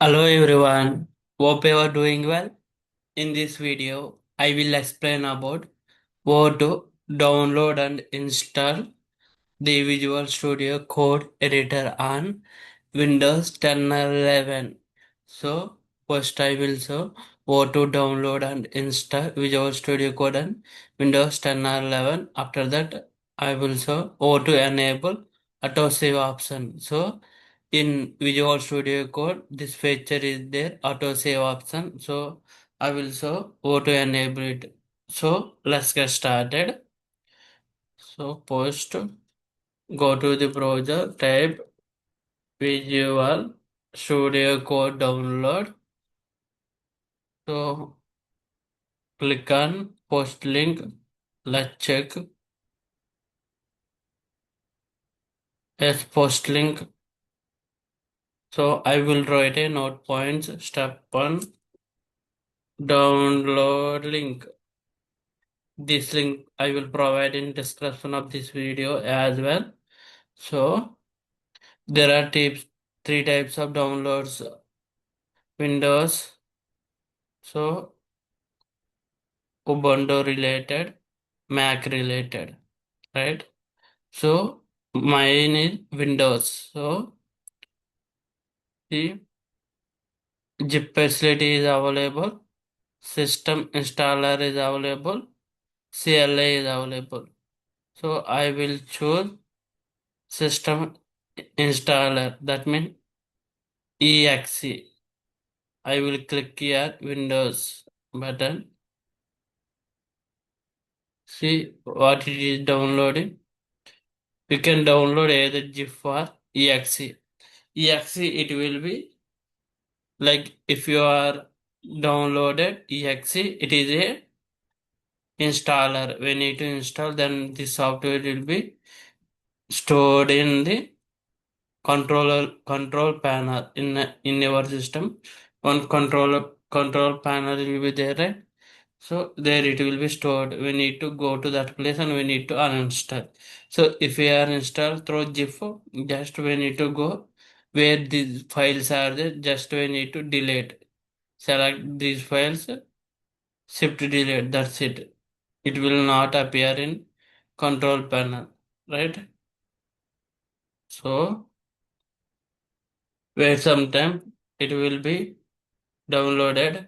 Hello everyone, hope you are doing well. In this video, I will explain about how to download and install the Visual Studio Code editor on Windows 10 or 11. So, first I will show how to download and install Visual Studio Code on Windows 10 or 11. After that, I will show how to enable autosave option. So, in Visual Studio Code, this feature is there, autosave option. So, I will show how to enable it. So, let's get started. So, first, go to the browser, type Visual Studio Code download. So click on post link. Let's check. Yes, post link. So I will write a note points. Step 1, download link. This link I will provide in description of this video as well. So there are three types of downloads. Windows, so Ubuntu related, Mac related, right? So mine is Windows. So the zip facility is available, system installer is available, CLI is available. So I will choose system installer. That means EXE. I will click here Windows button. See what it is downloading. You can download either GIF or EXE. EXE it will be like if you are downloaded exe, it is a installer. We need to install, then the software will be stored in the control panel in your system. One control panel will be there, right? So there it will be stored. We need to go to that place and we need to uninstall. So if we are installed through GIF, just we need to go where these files are there. Just we need to delete. Select these files, shift delete. That's it. It will not appear in control panel, right? So wait some time. It will be downloaded.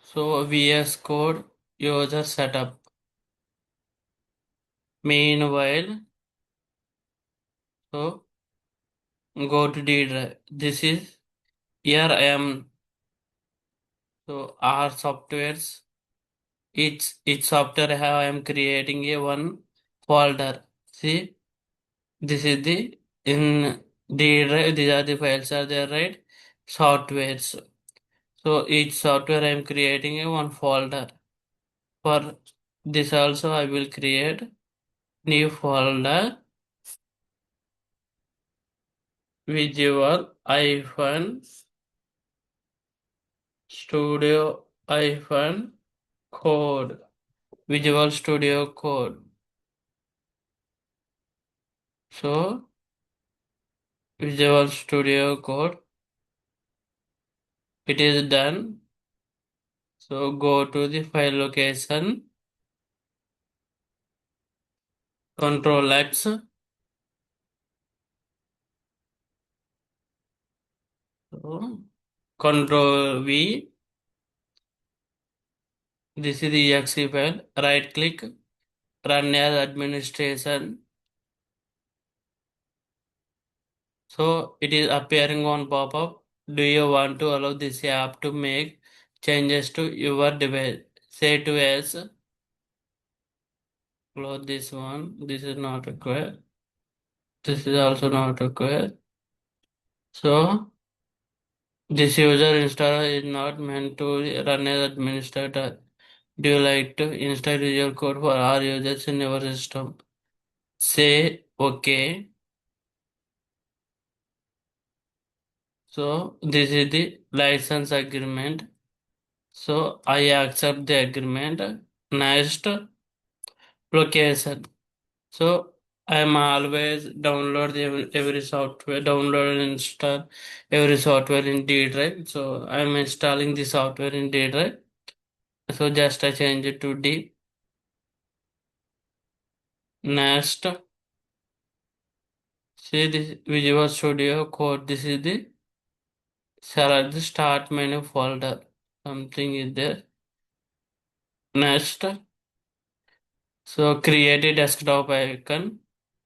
So VS Code user setup. Meanwhile, so go to D drive. This is here I am. So our softwares. Each software I am creating a one folder. See, this is the in D drive. These are the files are there, right? Softwares. So each software I am creating a one folder. For this also I will create new folder visual hyphen studio hyphen code. Visual Studio Code. So Visual Studio Code, it is done. So go to the file location, Control X, so Control V. This is the exe file. Right click, run as administration. So it is appearing on pop-up. Do you want to allow this app to make changes to your device? Say to as close this one. This is not required. This is also not required. So this user installer is not meant to run as administrator. Do you like to install Visual Code for all users in your system? Say OK. So this is the license agreement. So I accept the agreement. Next location. So I'm always download every software, download and install every software in D drive. So I'm installing the software in D drive. So just I change it to D. Next, see this Visual Studio Code. This is the select the start menu folder. Something is there. Next, so create a desktop icon.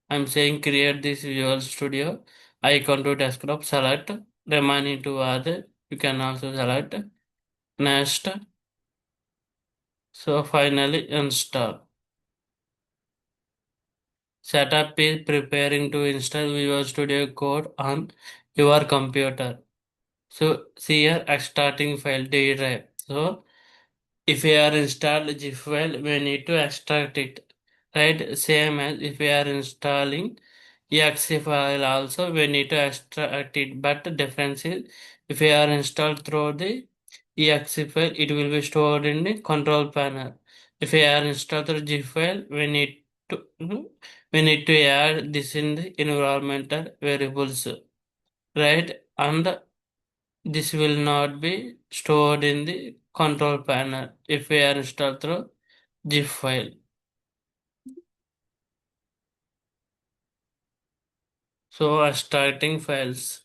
I'm saying create this Visual Studio icon to desktop. Select remaining to other. You can also select. Next, so finally install. Setup is preparing to install Visual Studio Code on your computer. So see here extracting file D drive. So if we are installed GIF file, we need to extract it. Right? Same as if we are installing exe file also, we need to extract it. But the difference is if we are installed through the exe file, it will be stored in the control panel. If we are installed through GIF file, to we need to add this in the environmental variables. Right? And this will not be stored in the control panel if we are installed through GIF file. So extracting files.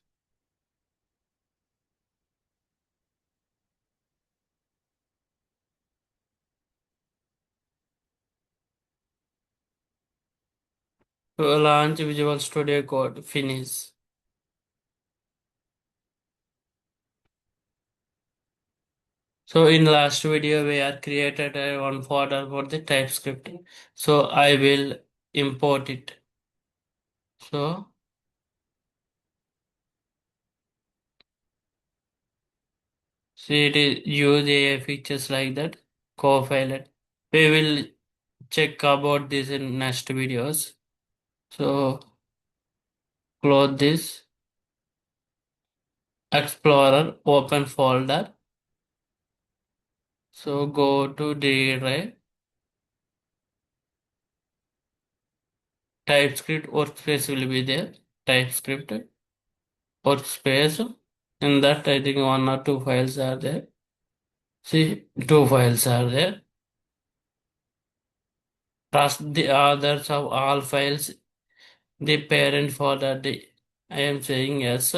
So launch Visual Studio Code. Finish. So in last video we are created a one folder for the TypeScript. So I will import it. So see it is use AI features like that. Copilot. We will check about this in next videos. So close this. Explorer, open folder. So go to D drive. TypeScript workspace will be there. TypeScript workspace. In that, I think one or two files are there. See, two files are there. Trust the others of all files. The parent folder. I am saying yes.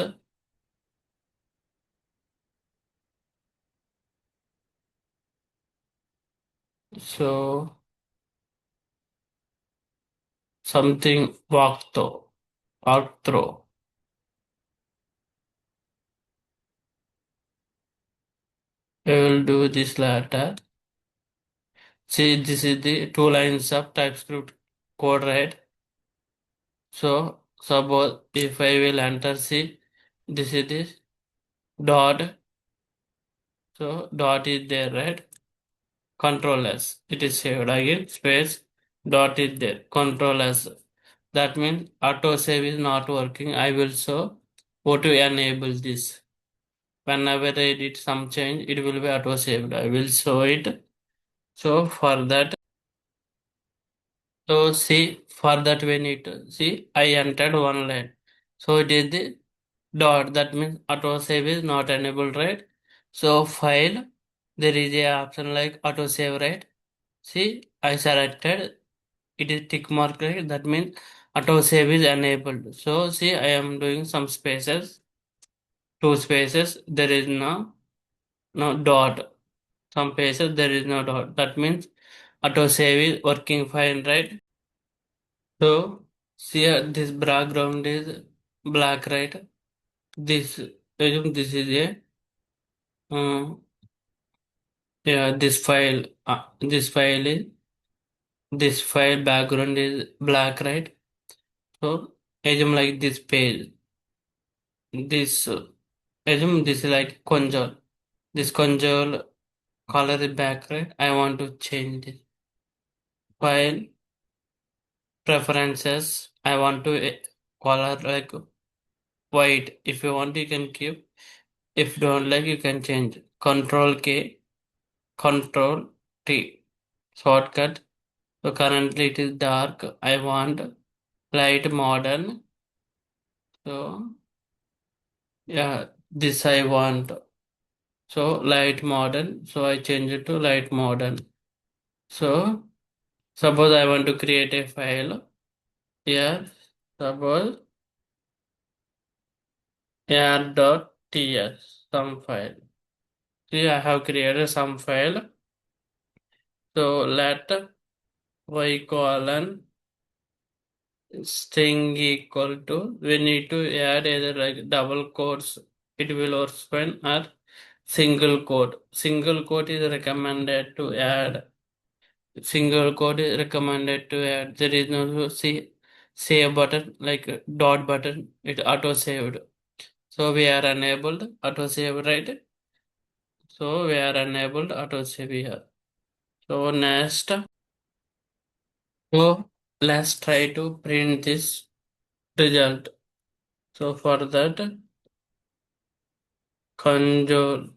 So something walkthrough. I will do this later. See, this is the two lines of TypeScript code, right? So suppose if I will enter C, this is this dot. So dot is there, right? Control S. It is saved again. Space dot is there. Control S. That means auto save is not working. I will show how to enable this. Whenever I did some change, it will be auto saved. I will show it. So for that, so see for that we need to see I entered one line. So it is the dot, that means auto save is not enabled, right? So file, there is a option like auto save, right? See, I selected, it is tick mark, right? That means auto save is enabled. So see, I am doing some spaces, two spaces, there is no dot. Some spaces there is no dot. That means auto save is working fine, right? So see, this background is black, right? This assume this is a yeah, this file background is black, right? So assume like this page, this assume this is like console. This console color is black, right? I want to change this file preferences. I want to color like white. If you want, you can keep. If you don't like, you can change. Control K, Control T, shortcut. So currently it is dark. I want light modern. So yeah, this I want. So light modern. So I change it to light modern. So suppose I want to create a file. Here, suppose air.ts some file. See, I have created some file. So let y colon string equal to, we need to add either like double quotes, it will work fine, or single quote. Single quote is recommended to add. Single quote is recommended to add. There is no save button like dot button. It auto saved. So we are enabled auto save, right? So we are enabled auto save here. So next, so let's try to print this result. So for that, console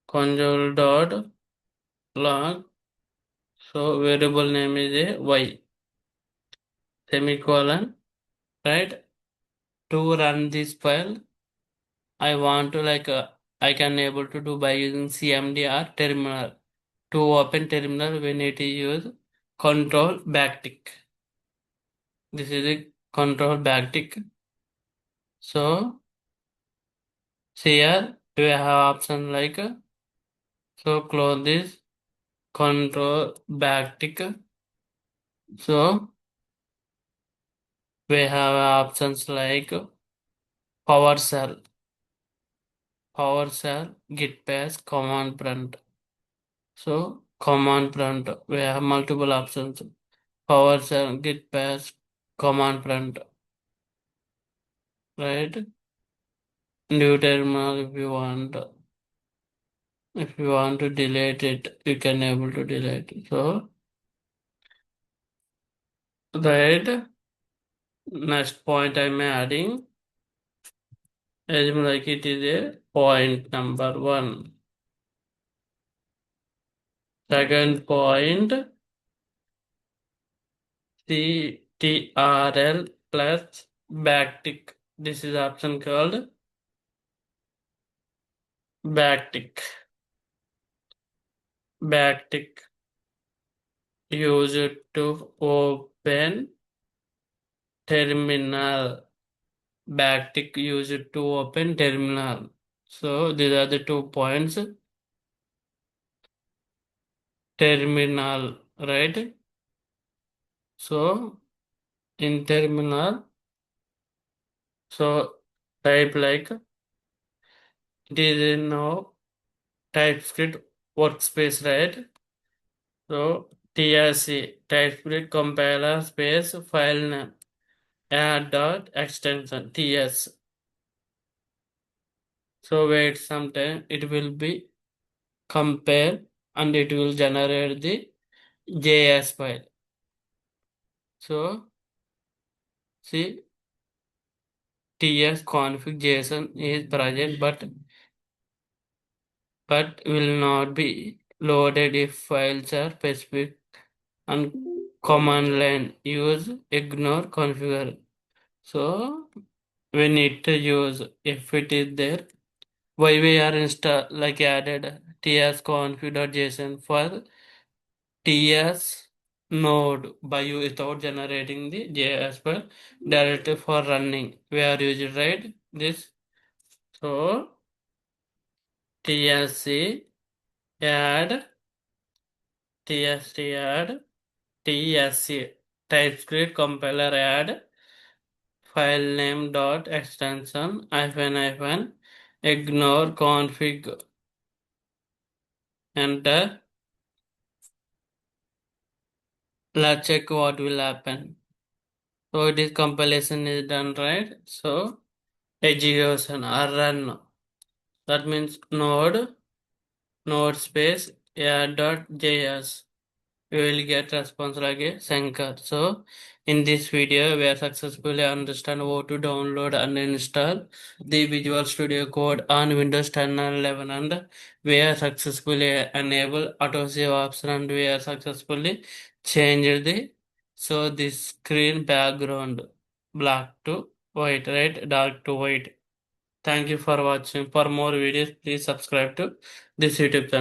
console dot log. So variable name is a y semicolon, right? To run this file, I want to like I can able to do by using CMD or terminal. To open terminal, we need to use control backtick. This is a control backtick. So here we have option like so close this control backtick. So we have options like PowerShell, PowerShell, Git Bash, command prompt. So command prompt, we have multiple options. PowerShell, Git Bash, command prompt, right? New terminal if you want. If you want to delete it, you can able to delete it. So right, next point I'm adding. Assume like it is a point number one. Second point, ctrl plus backtick. This is option called backtick. Backtick used to open terminal. Backtick used to open terminal. So these are the 2 points. Terminal, right? So in terminal, so type like it is now Typescript workspace, right? So TRC Typescript compiler space file name add dot extension TS. So wait some time, it will be compare and it will generate the JS file. So see TS config JSON is present but will not be loaded if files are specific and command line use ignore configure. So we need to use if it is there. Why we are install like added ts config.json for ts node by you without generating the JS file directly for running. We are using right this. So tsc add tsc add tsc TypeScript compiler add file name dot extension hyphen ignore config enter. Let's check what will happen. So it is compilation is done, right? So execution or run. That means node space air.js. We will get response like a Shankar. So in this video, we are successfully understand how to download and install the Visual Studio Code on Windows 10 and 11, and we are successfully enable auto save option, and we are successfully changed the So this screen background black to white, right? Dark to white. Thank you for watching. For more videos, please subscribe to this YouTube channel.